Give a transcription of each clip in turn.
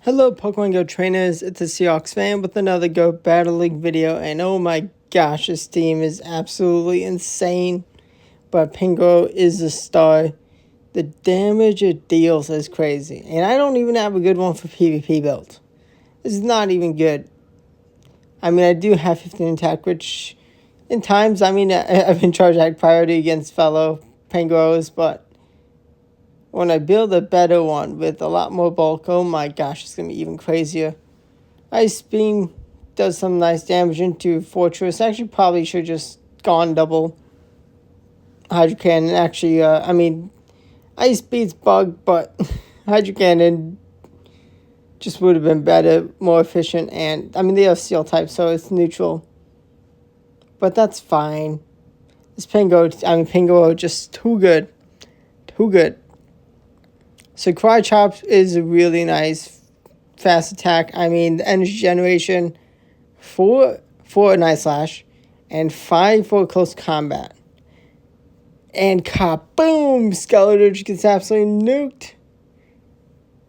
Hello Pokemon Go trainers, it's a Seahawks fan with another Go Battle League video, and oh my gosh, this team is absolutely insane, but Pangoro is a star. The damage it deals is crazy, and I don't even have a good one for PvP build. This is not even good. I mean, I do have 15 attack, which in times, I've been charged at priority against fellow Pangoros, but when I build a better one with a lot more bulk, oh my gosh, it's going to be even crazier. Ice Beam does some nice damage into Fortress. Actually, probably should have just gone double Hydro Cannon. Actually, Ice beats Bug, but Hydro Cannon just would have been better, more efficient, and they have Steel type, so it's neutral. But that's fine. This Pangoro just too good. Too good. So Cry Chop is a really nice fast attack. The energy generation, 4 for a Night Slash, and 5 for close combat. And kaboom! Skeletor gets absolutely nuked.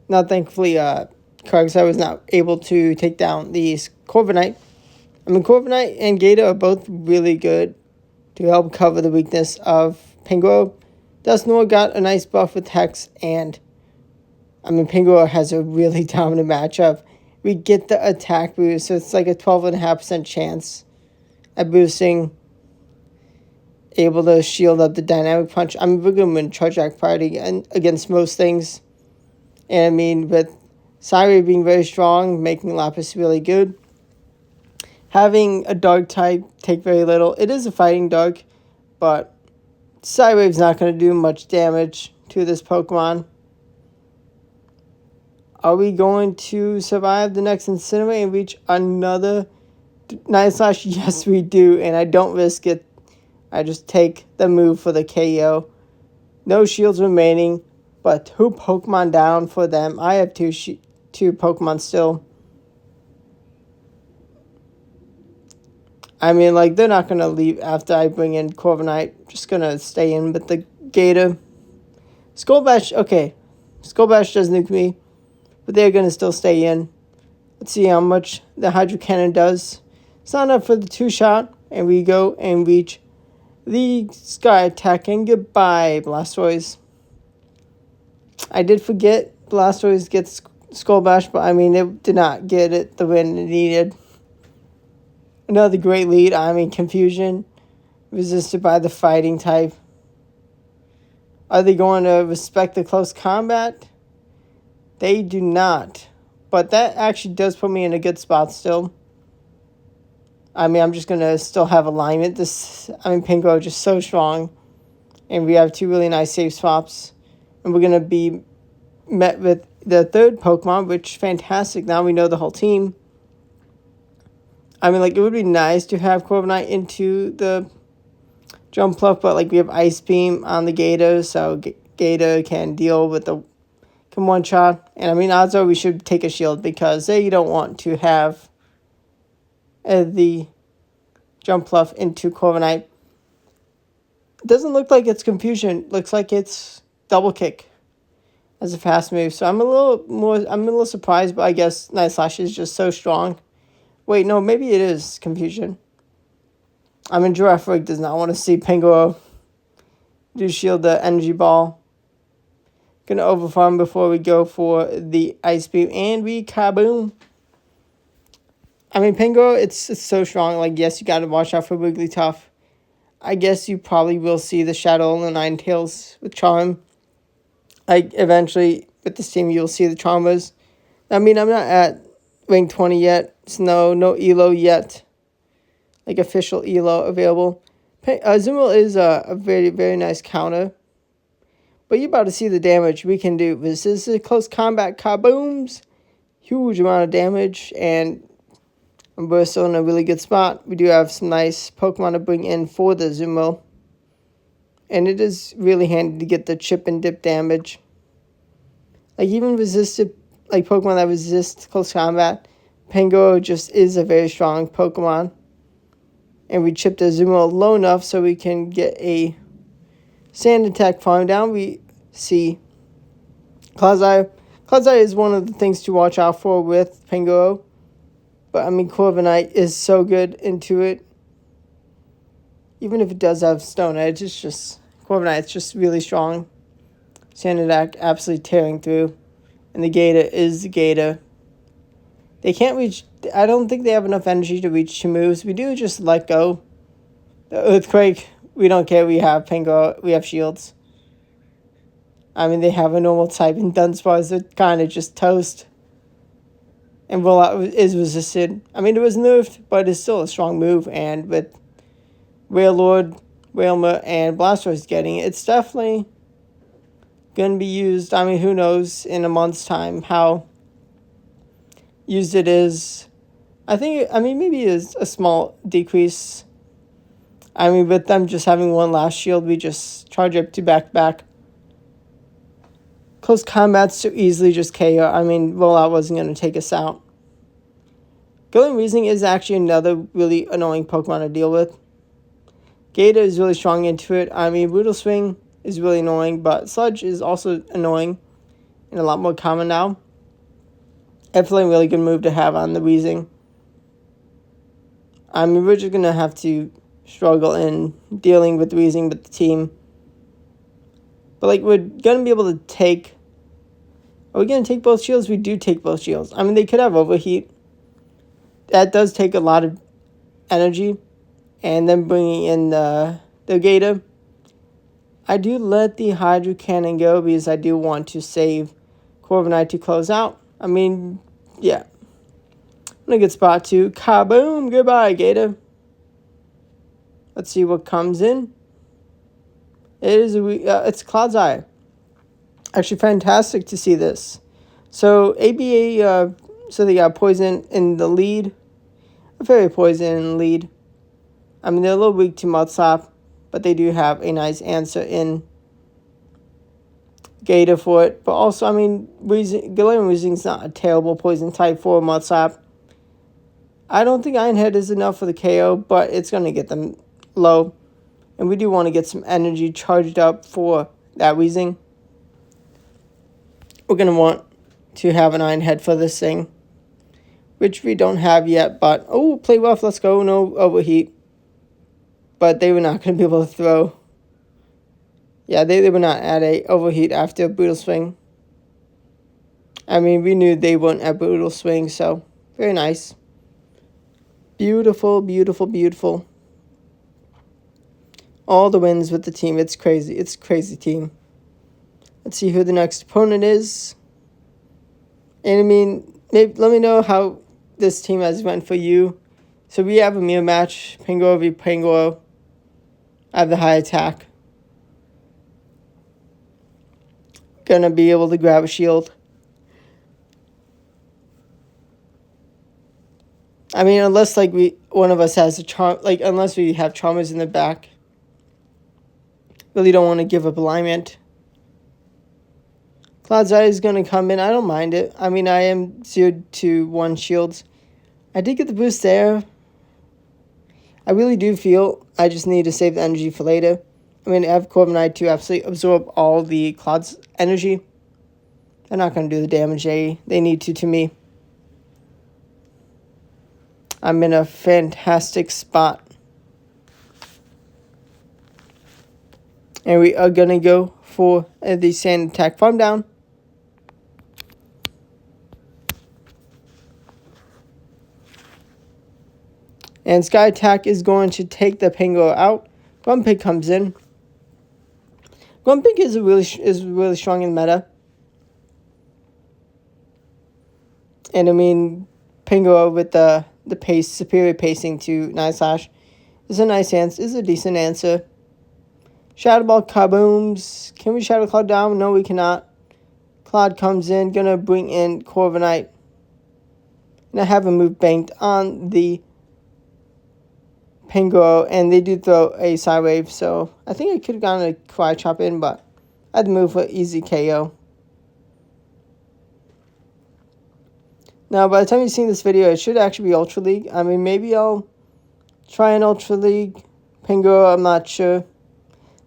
Now, thankfully, Kargazar was not able to take down these Corviknight. Corviknight and Gator are both really good to help cover the weakness of Pangoro. Dusknoir got a nice buff with Hex, and Pangoro has a really dominant matchup. We get the attack boost, so it's like a 12.5% chance at boosting, able to shield up the dynamic punch. We're going to win Charge Act priority against most things. And with Sire being very strong, making Lapis really good. Having a Dark type take very little. It is a fighting Dark, but Cywave's not going to do much damage to this Pokemon. Are we going to survive the next Incinerate and reach another Night Slash? Yes, we do, and I don't risk it. I just take the move for the KO. No shields remaining, but 2 Pokemon down for them. I have two Pokemon still. They're not going to leave after I bring in Corviknight. Just going to stay in with the Gator. Skull Bash, okay. Skull Bash does nuke me, but they're going to still stay in. Let's see how much the Hydro Cannon does. Sign up for the 2-shot, and we go and reach the Sky Attack, and goodbye, Blastoise. I did forget Blastoise gets Skull Bash, but it did not get it the win it needed. Another great lead. Confusion. Resisted by the fighting type. Are they going to respect the close combat? They do not. But that actually does put me in a good spot still. I'm just going to still have alignment. Pangoro just so strong. And we have 2 really nice save swaps. And we're going to be met with the 3rd Pokemon, which fantastic. Now we know the whole team. It would be nice to have Corviknight into the Jumpluff, but, we have Ice Beam on the Gator, so Gator can deal with can one-shot. And, odds are we should take a shield because they don't want to have the Jumpluff into Corviknight. It doesn't look like it's Confusion. Looks like it's Double Kick as a fast move. So I'm a little surprised, but I guess Night Slash is just so strong. Wait, no, maybe it is Confusion. Giraffe does not want to see Pangoro do shield the Energy Ball. Gonna overfarm before we go for the Ice Beam, and we kaboom. Pangoro, it's so strong. Yes, you gotta watch out for Wigglytuff. I guess you probably will see the Shadow and Ninetales with Charm. Eventually, with this team, you'll see the Charmers. I'm not at rank 20 yet. So no ELO yet. Official ELO available. Azumarill is a very, very nice counter. But you're about to see the damage we can do. This is a close combat kabooms. Huge amount of damage. And we're still in a really good spot. We do have some nice Pokemon to bring in for the Azumarill. And it is really handy to get the chip and dip damage. Even resisted, Pokemon that resist close combat, Pangoro just is a very strong Pokemon. And we chipped the Azumarill low enough so we can get a Sand Attack farm down. We see Cloud Clodseye is one of the things to watch out for with Pangoro. But, I mean, Corviknight is so good into it. Even if it does have Stone Edge, it's just... Corviknight's just really strong. Sand Attack absolutely tearing through. And the Gator is the Gator. They can't reach... I don't think they have enough energy to reach 2 moves. We do just let go. The Earthquake, we don't care. We have Pangoro. We have shields. I mean, they have a normal type, and Dunsparce are kind of just toast. And Rollout is resisted. I mean, it was nerfed, but it's still a strong move. And with Wailord, Wailmer, and Blastoise getting it, it's definitely going to be used. I mean, who knows in a month's time how used it is. I mean, maybe it's a small decrease. I mean, with them just having one last shield, we just charge up to back. Close combat's so easily just KO. I mean, Rollout wasn't going to take us out. Galarian Weezing is actually another really annoying Pokemon to deal with. Gator is really strong into it. I mean, Brutal Swing is really annoying, but Sludge is also annoying and a lot more common now. Definitely a really good move to have on the Weezing. I mean, we're just going to have to struggle in dealing with Weezing with the team. But, like, we're going to be able to take... Are we going to take both shields? We do take both shields. I mean, they could have Overheat. That does take a lot of energy. And then bringing in the Gator. I do let the Hydro Cannon go because I do want to save Corviknight to close out. I mean, yeah. In a good spot to kaboom. Goodbye, Gator. Let's see what comes in. It's Clodseye. Actually, fantastic to see this. So, ABA, so they got Poison in the lead. A Fairy Poison in the lead. I mean, they're a little weak to Mudslap, but they do have a nice answer in Gator for it. But also, I mean, Galarian Weezing's not a terrible poison type for Mudslap. I don't think Iron Head is enough for the KO, but it's going to get them low. And we do want to get some energy charged up for that Weezing. We're going to want to have an Iron Head for this thing, which we don't have yet. But, oh, play rough, let's go. No Overheat. But they were not going to be able to throw. Yeah, they were not at a Overheat after a Brutal Swing. I mean, we knew they weren't at Brutal Swing, so very nice. Beautiful, beautiful, beautiful. All the wins with the team. It's crazy. It's a crazy team. Let's see who the next opponent is. And I mean, maybe let me know how this team has went for you. So we have a mirror match. Pangoro v Pangoro. I have the high attack. Gonna be able to grab a shield. I mean, unless like one of us has a charm, like unless we have Charmers in the back. Really don't want to give up alignment. Clodseye is going to come in. I don't mind it. I mean, I am 0 to 1 shields. I did get the boost there. I really do feel I just need to save the energy for later. I mean, I have Corviknight to absolutely absorb all the Clod's energy. They're not going to do the damage they need to me. I'm in a fantastic spot. And we are going to go for the Sand Attack Farm Down. And Sky Attack is going to take the Pangoro out. Grumpig comes in. Grumpig is really strong in meta. And I mean, Pangoro with the superior pacing to Night Slash is a nice answer, is a decent answer. Shadow Ball kabooms. Can we Shadow Claw down? No, we cannot. Claude comes in, gonna bring in Corviknight. And I have a move banked on the Pangoro, and they do throw a Side Wave, so I think I could have gotten a Cry Chop in, but I had to move for easy KO. Now, by the time you've seen this video, it should actually be Ultra League. I mean, maybe I'll try an Ultra League. Pangoro, I'm not sure.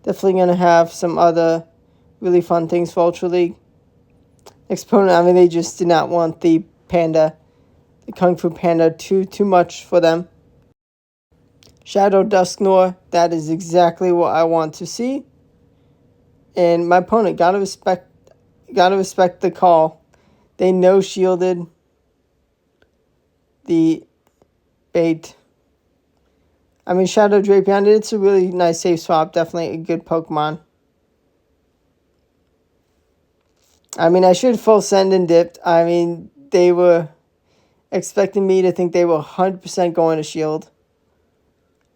Definitely going to have some other really fun things for Ultra League. Exponent, I mean, they just did not want the panda, the Kung Fu Panda, too much for them. Shadow Dusknoir, that is exactly what I want to see. And my opponent gotta respect the call. They no shielded the bait. I mean, Shadow Drapion, it's a really nice safe swap. Definitely a good Pokemon. I mean, I should full send and dipped. I mean, they were expecting me to think they were 100% going to shield.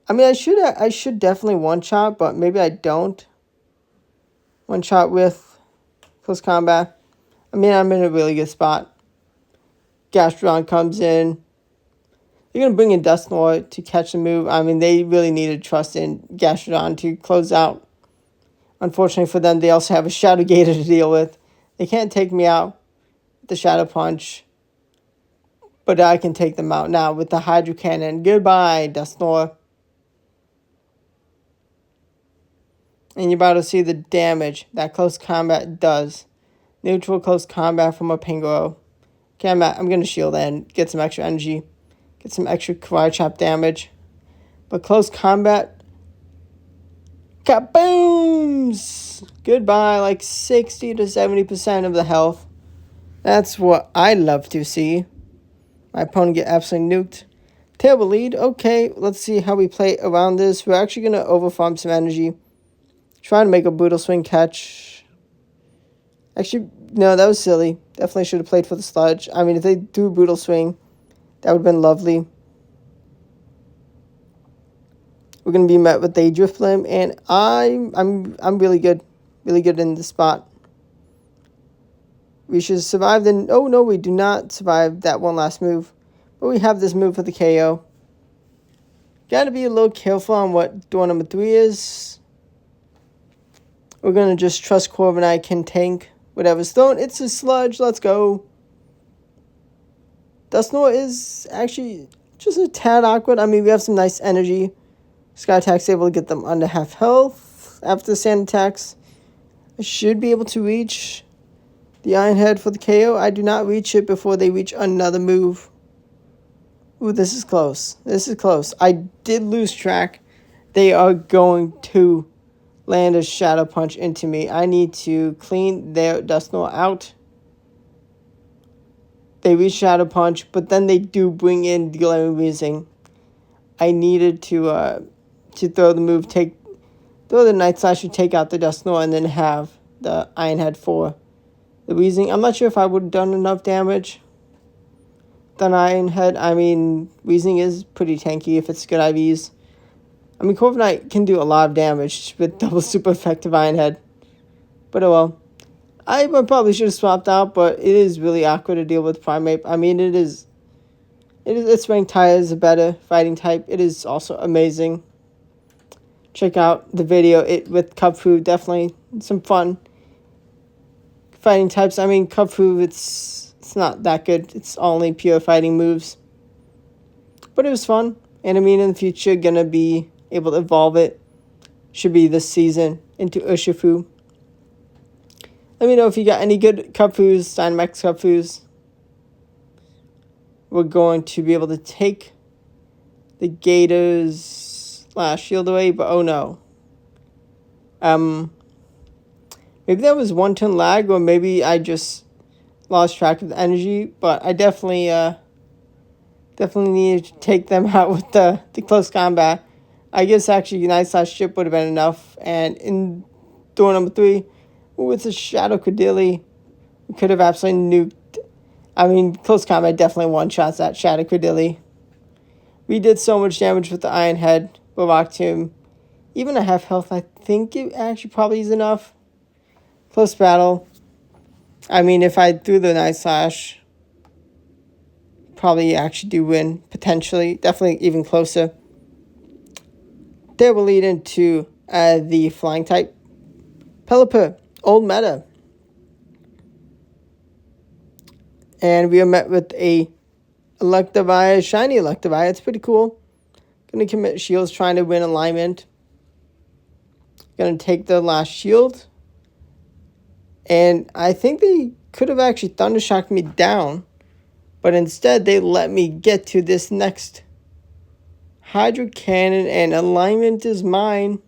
I mean, I should definitely one-shot, but maybe I don't. One-shot with close combat. I mean, I'm in a really good spot. Gastrodon comes in. They're going to bring in Dusknoir to catch the move. I mean, they really needed trust in Gastrodon to close out. Unfortunately for them, they also have a Shadow Gator to deal with. They can't take me out with the Shadow Punch. But I can take them out now with the Hydro Cannon. Goodbye, Dusknoir. And you're about to see the damage that close combat does. Neutral close combat from a Pangoro. Okay, I'm going to shield and get some extra energy. Get some extra Karate Chop damage. But close combat. Kabooms! Goodbye, like 60 to 70% of the health. That's what I love to see. My opponent get absolutely nuked. Terrible lead. Okay, let's see how we play around this. We're actually going to overfarm some energy. Try to make a brutal swing catch. Actually, no, that was silly. Definitely should have played for the sludge. I mean, if they do a brutal swing, that would have been lovely. We're going to be met with a Drift Limb, and I'm really good. Really good in this spot. We should survive the... Oh, no, we do not survive that one last move. But we have this move for the KO. Got to be a little careful on what door number 3 is. We're going to just trust Corviknight can tank whatever's thrown. It's a sludge. Let's go. Dusknoir is actually just a tad awkward. I mean, we have some nice energy. Sky Attack's able to get them under half health after the sand attacks. I should be able to reach the Iron Head for the KO. I do not reach it before they reach another move. Ooh, this is close. This is close. I did lose track. They are going to land a Shadow Punch into me. I need to clean their Dusknoir out. They reach Shadow Punch, but then they do bring in the Glaring Weezing. I needed to throw the move, throw the Night Slash to take out the Dusknoir, and then have the Iron Head for the Weezing. I'm not sure if I would have done enough damage. The Iron Head, I mean, Weezing is pretty tanky if it's good IVs. I mean, Corviknight can do a lot of damage with double super effective Iron Head. But oh well. I probably should have swapped out, but it is really awkward to deal with Primeape. I mean, its ranked high is a better fighting type. It is also amazing. Check out the video with Kubfu. Definitely some fun fighting types. I mean, Kubfu, it's not that good. It's only pure fighting moves. But it was fun. And I mean, in the future, gonna be able to evolve it. Should be this season into Urshifu. Let me know if you got any good Kubfus, Dynamax Kubfus. We're going to be able to take the Gators last shield away, but oh no. Maybe that was one turn lag, or maybe I just lost track of the energy, but I definitely needed to take them out with the close combat. I guess actually Night Slash Chip would have been enough, and in door number 3, with a Shadow Credilli, we could have absolutely nuked. I mean, close combat definitely one-shots that Shadow Credilli. We did so much damage with the Iron Head, Babak Tomb. Even a half health, I think it actually probably is enough. Close battle. I mean, if I threw the Night Slash, probably actually do win, potentially. Definitely even closer. That will lead into the flying type. Pelipper, old meta. And we are met with a Electivire, shiny Electivire. It's pretty cool. Going to commit shields, trying to win alignment. Going to take the last shield. And I think they could have actually Thunder Shocked me down. But instead, they let me get to this next Hydro Cannon, and alignment is mine.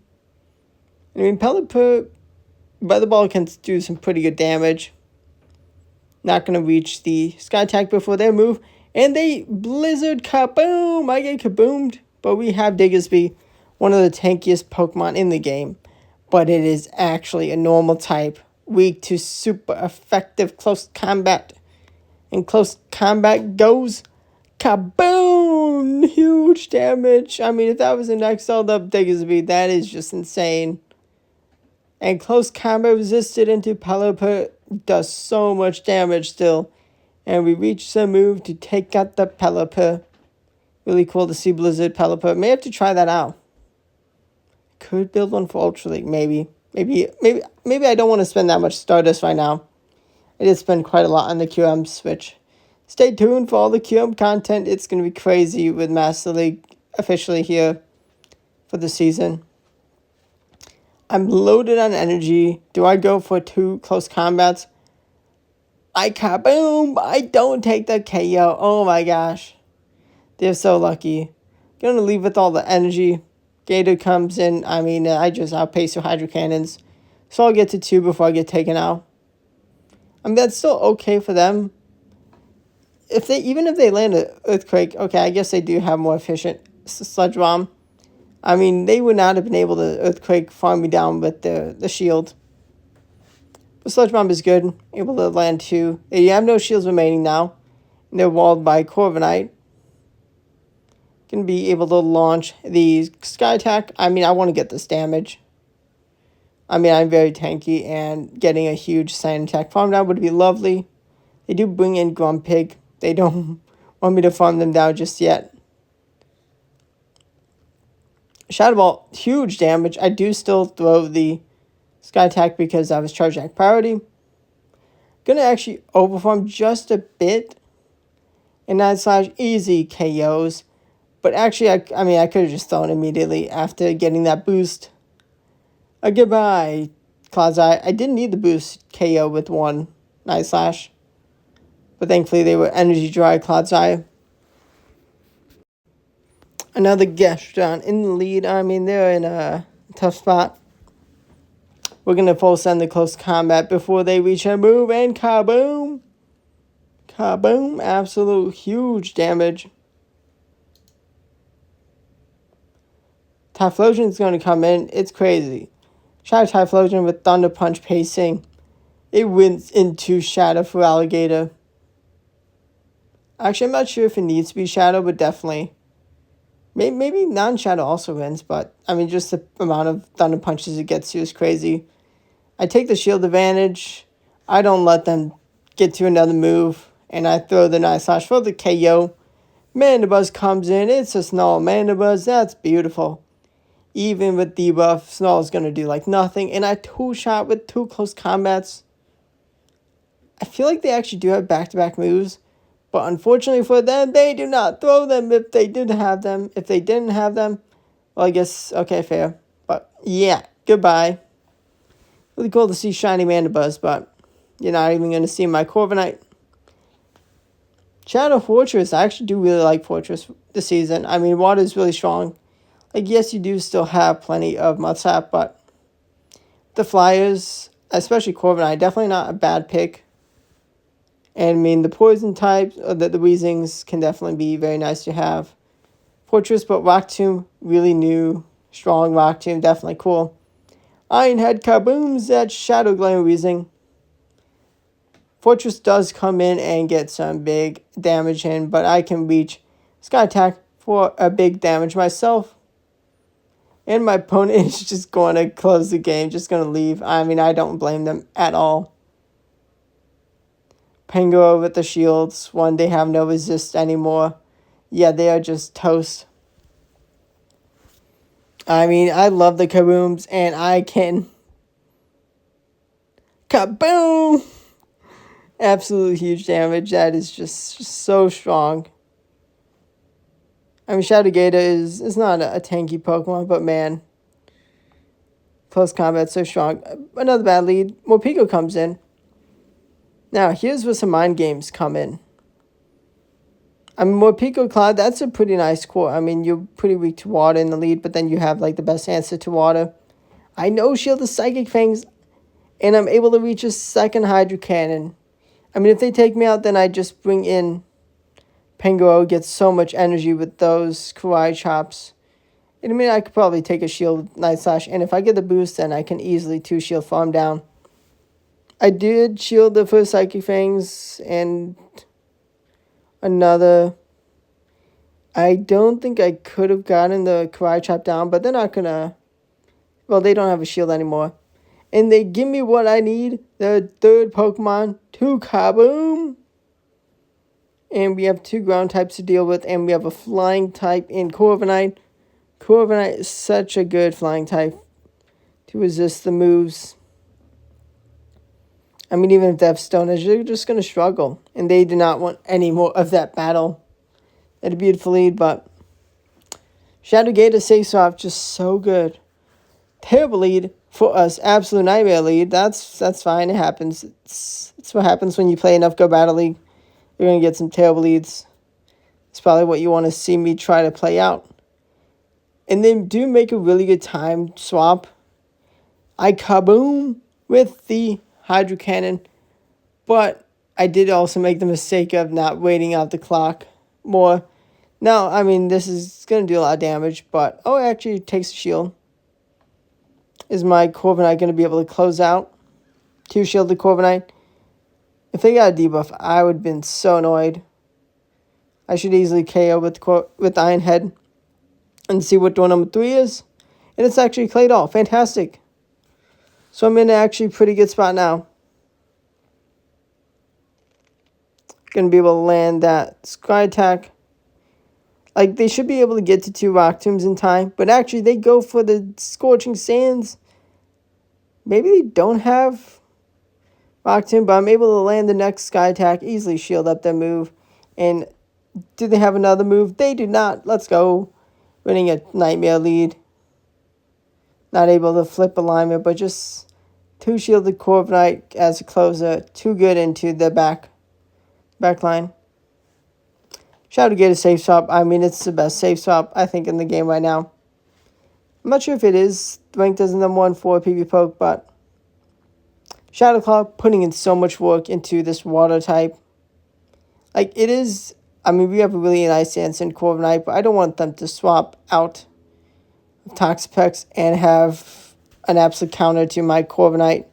I mean, Pelipper, Weather Ball can do some pretty good damage. Not going to reach the Sky Attack before their move. And they Blizzard Kaboom! I get kaboomed. But we have Diggersby, one of the tankiest Pokemon in the game. But it is actually a normal type. Weak to super effective close combat. And close combat goes kaboom! Huge damage. I mean, if that was an XL'd up Diggersby, that is just insane. And close combat resisted into Pelipper does so much damage still. And we reach the move to take out the Pelipper. Really cool to see Blizzard Pelipper. May have to try that out. Could build one for Ultra League, maybe. Maybe I don't want to spend that much Stardust right now. I did spend quite a lot on the QM Switch. Stay tuned for all the QM content. It's going to be crazy with Master League officially here for the season. I'm loaded on energy. Do I go for 2 close combats? I kaboom! I don't take the KO. Oh my gosh. They're so lucky. Gonna leave with all the energy. Gator comes in. I mean, I just outpace your Hydro Cannons. So I'll get to 2 before I get taken out. I mean, that's still okay for them. Even if they land an Earthquake, okay, I guess they do have more efficient Sludge Bomb. I mean, they would not have been able to Earthquake farm me down with the shield. But Sludge Bomb is good. Able to land 2. They have no shields remaining now. And they're walled by Corviknight. Going to be able to launch the Sky Attack. I mean, I want to get this damage. I mean, I'm very tanky, and getting a huge Sand Attack farm down would be lovely. They do bring in Grumpig. They don't want me to farm them down just yet. Shadow Ball, huge damage. I do still throw the Sky Attack because I was Charge Attack priority. Gonna actually overfarm just a bit. And / easy KOs. But actually, I mean, I could have just thrown immediately after getting that boost. Goodbye, Cloud's Eye. I didn't need the boost KO with 1 Night Slash. But thankfully, they were energy dry Cloud's Eye. Another Gastrodon in the lead. I mean, they're in a tough spot. We're going to full send the close combat before they reach a move. And kaboom! Kaboom! Absolute huge damage. Typhlosion is going to come in. It's crazy. Shadow Typhlosion with Thunder Punch pacing. It wins into Shadow for Alligator. Actually, I'm not sure if it needs to be Shadow, but definitely. Maybe non-Shadow also wins, but I mean, just the amount of Thunder Punches it gets you is crazy. I take the shield advantage. I don't let them get to another move, and I throw the Night Slash for the KO. Mandibuzz comes in. It's a Snarl Mandibuzz. That's beautiful. Even with debuff, Snarl's going to do like nothing, and I 2-shot with 2 close combats. I feel like they actually do have back-to-back moves. But unfortunately for them, they do not throw them if they did have them. If they didn't have them, well, I guess, okay, fair. But, yeah, goodbye. Really cool to see Shiny Mandibuzz, but you're not even going to see my Corviknight. Shadow Fortress, I actually do really like Fortress this season. I mean, water is really strong. Like, yes, you do still have plenty of Mudslap, but the Flyers, especially Corviknight, definitely not a bad pick. And I mean, the poison types, the Weezings can definitely be very nice to have. Fortress, but Rock Tomb, really new, strong Rock Tomb, definitely cool. Ironhead kabooms that Shadow Glare Weezing. Fortress does come in and get some big damage in, but I can reach Sky Attack for a big damage myself. And my opponent is just going to close the game, just going to leave. I mean, I don't blame them at all. Pangoro with the shields. One, they have no resist anymore. Yeah, they are just toast. I mean, I love the kabooms, and I can... Kaboom! Absolutely huge damage. That is just so strong. I mean, Shadow Gator is not a tanky Pokemon, but man, close combat so strong. Another bad lead. Morpeko comes in. Now, here's where some mind games come in. I mean, Morpeko Cloud, that's a pretty nice core. I mean, you're pretty weak to water in the lead, but then you have, like, the best answer to water. I know Shield the Psychic Fangs, and I'm able to reach a second Hydro Cannon. I mean, if they take me out, then I just bring in Pangoro, gets so much energy with those Kawaii Chops. And I mean, I could probably take a Shield Night Slash, and if I get the boost, then I can easily 2-shield farm down. I did shield the first Psychic Fangs, and another. I don't think I could have gotten the Kawaii Chop down, but they're not gonna. Well, they don't have a shield anymore. And they give me what I need, the third Pokemon, to Kaboom! And we have 2 ground types to deal with, and we have a flying type in Corviknight. Corviknight is such a good flying type to resist the moves. I mean, even if they have Stone Edge, they're just going to struggle. And they do not want any more of that battle. At a beautiful lead, but Shadow Gator safe swap, just so good. Terrible lead for us. Absolute nightmare lead. That's fine. It happens. It's what happens when you play enough Go Battle League. You're going to get some terrible leads. It's probably what you want to see me try to play out. And they do make a really good time swap. I Kaboom with the Hydro Cannon. But I did also make the mistake of not waiting out the clock more. Now, I mean, this is going to do a lot of damage, but, oh, it actually takes a shield. Is my Corviknight going to be able to close out? 2-shield the Corviknight. If they got a debuff, I would have been so annoyed. I should easily KO with Iron Head and see what door number 3 is. And it's actually Claydol. Fantastic. So I'm in an actually pretty good spot now. Going to be able to land that Sky Attack. Like, they should be able to get to 2 Rock Tombs in time. But actually, they go for the Scorching Sands. Maybe they don't have Rock Tomb, but I'm able to land the next Sky Attack. Easily shield up their move. And do they have another move? They do not. Let's go. Winning a Nightmare lead. Not able to flip alignment, but just 2-shielded Corviknight as a closer. Too good into the back line. Shadow Gator safe swap. I mean, it's the best safe swap, I think, in the game right now. I'm not sure if it is ranked as the number 1 for PvP Poke, but Shadow Claw putting in so much work into this water type. Like, it is. I mean, we have a really nice answer in Corviknight, but I don't want them to swap out Toxapex and have an absolute counter to my Corviknight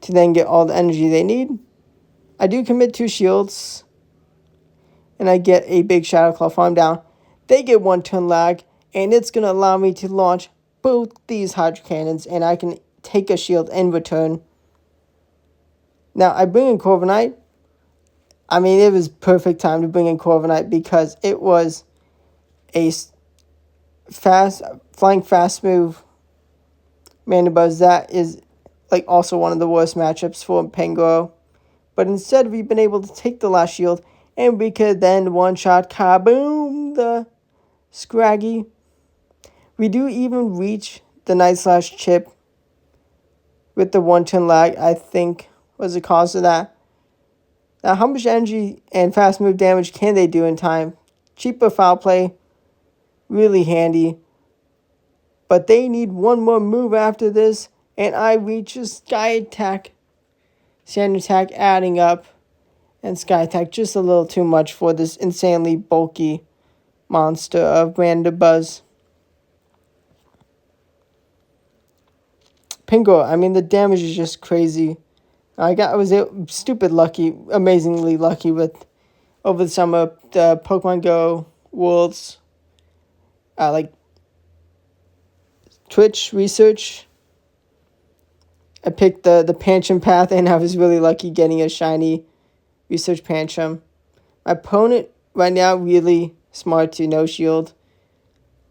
to then get all the energy they need. I do commit 2 shields. And I get a big Shadow Claw farm down. They get 1 turn lag, and it's going to allow me to launch both these Hydro Cannons, and I can take a shield in return. Now, I bring in Corviknight. I mean, it was perfect time to bring in Corviknight because it was a flying fast move. Mandibuzz, that is like also one of the worst matchups for Pangoro. But instead, we've been able to take the last shield, and we could then one-shot Kaboom the Scraggy. We do even reach the Night Slash chip with the 1-turn lag, I think, was the cause of that. Now, how much energy and fast move damage can they do in time? Cheaper foul play, really handy. But they need one more move after this, and I reach a Sky Attack. Sand Attack adding up. And Sky Attack just a little too much for this insanely bulky monster of Mandibuzz. Pangoro, I mean, the damage is just crazy. I was stupid lucky, amazingly lucky with over the summer the Pokemon Go Worlds, like Twitch research. I picked the Pancham path, and I was really lucky getting a shiny Research Pancham. My opponent right now really smart to no shield.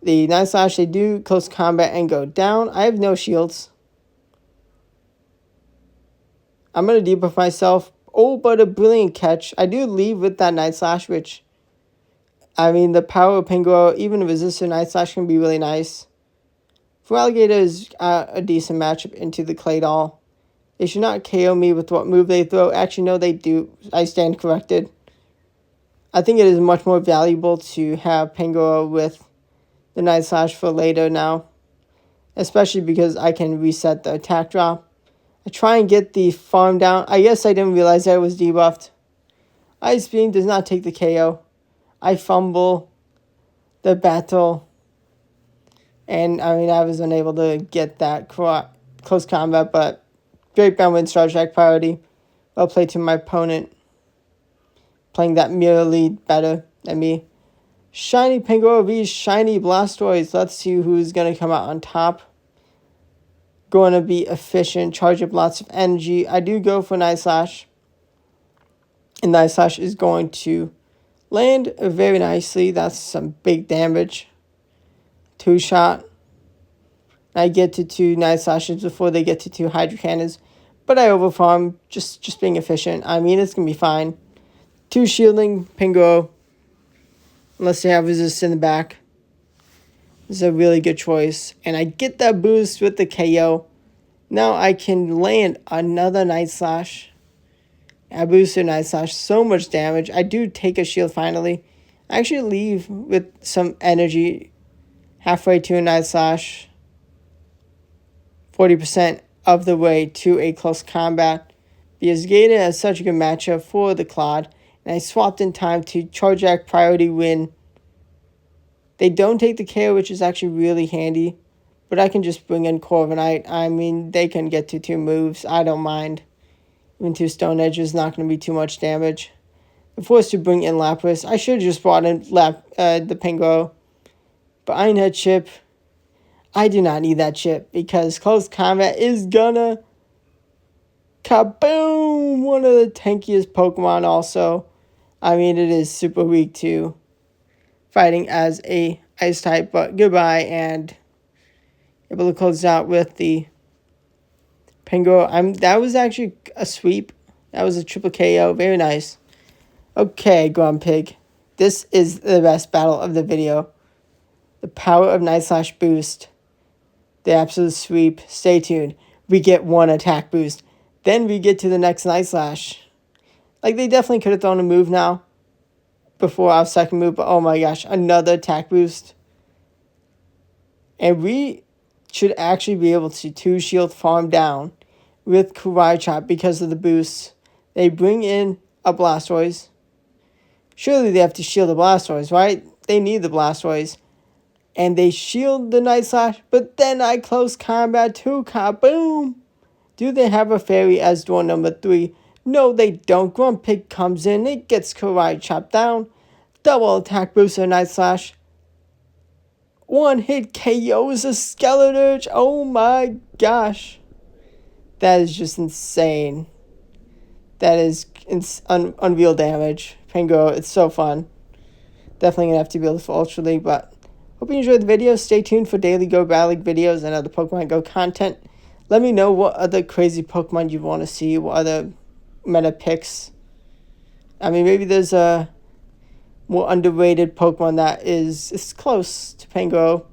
The Night Slash, they do close combat and go down. I have no shields. I'm going to debuff myself. Oh, but a brilliant catch. I do leave with that Night Slash, which, I mean, the power of Pangoro, even a resistant Night Slash can be really nice. For Alligator is a decent matchup into the Claydol. They should not KO me with what move they throw. Actually, no, they do. I stand corrected. I think it is much more valuable to have Pangoro with the Night Slash for later now. Especially because I can reset the attack drop. I try and get the farm down. I guess I didn't realize that it was debuffed. Ice Beam does not take the KO. I fumble the battle. And, I mean, I was unable to get that close combat, but great bound win Star Trek priority. Well played to my opponent. Playing that mirror lead better than me. Shiny Pangoro v Shiny Blastoise. Let's see who's going to come out on top. Going to be efficient, charge up lots of energy. I do go for Night Slash. And Night Slash is going to land very nicely. That's some big damage. 2-shot. I get to 2 Night Slashes before they get to 2 Hydro Cannons. But I overfarm, just being efficient. I mean, it's going to be fine. 2 shielding Pangoro. Unless they have resist in the back. This is a really good choice. And I get that boost with the KO. Now I can land another Night Slash. I boosted Night Slash. So much damage. I do take a shield finally. I actually leave with some energy halfway to a Night Slash. 40% of the way to a close combat. Because Gator has such a good matchup for the Claude. And I swapped in time to Charge Act priority win. They don't take the KO, which is actually really handy. But I can just bring in Corviknight. I mean, they can get to 2 moves. I don't mind. Even 2 Stone Edge is not going to be too much damage. I'm forced to bring in Lapras. I should have just brought in the Pangoro. But Iron Head chip. I do not need that chip because close combat is gonna kaboom! One of the tankiest Pokemon also. I mean, it is super weak to fighting as a ice type, but goodbye, and able to close out with the Pangoro. That was actually a sweep. That was a triple KO. Very nice. Okay, Grumpig. This is the best battle of the video. The power of Night Slash boost. The absolute sweep. Stay tuned. We get 1 attack boost. Then we get to the next Night Slash. Like, they definitely could have thrown a move now. Before our second move. But, oh my gosh. Another attack boost. And we should actually be able to 2-shield farm down. With Karate Chop because of the boosts. They bring in a Blastoise. Surely they have to shield the Blastoise, right? They need the Blastoise. And they shield the Night Slash, but then I close combat to kaboom! Do they have a fairy as door number 3? No, they don't. Grumpig comes in, it gets Karate Chop down. Double attack booster Night Slash. 1 hit KOs a Skeleturge. Oh my gosh. That is just insane. That is unreal damage. Pangoro, it's so fun. Definitely going to have to build for Ultra League, but hope you enjoyed the video. Stay tuned for daily Go Battle League videos and other Pokemon Go content. Let me know what other crazy Pokemon you want to see, what other meta picks. I mean, maybe there's a more underrated Pokemon that is close to Pangoro.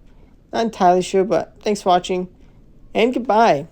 Not entirely sure, but thanks for watching, and goodbye.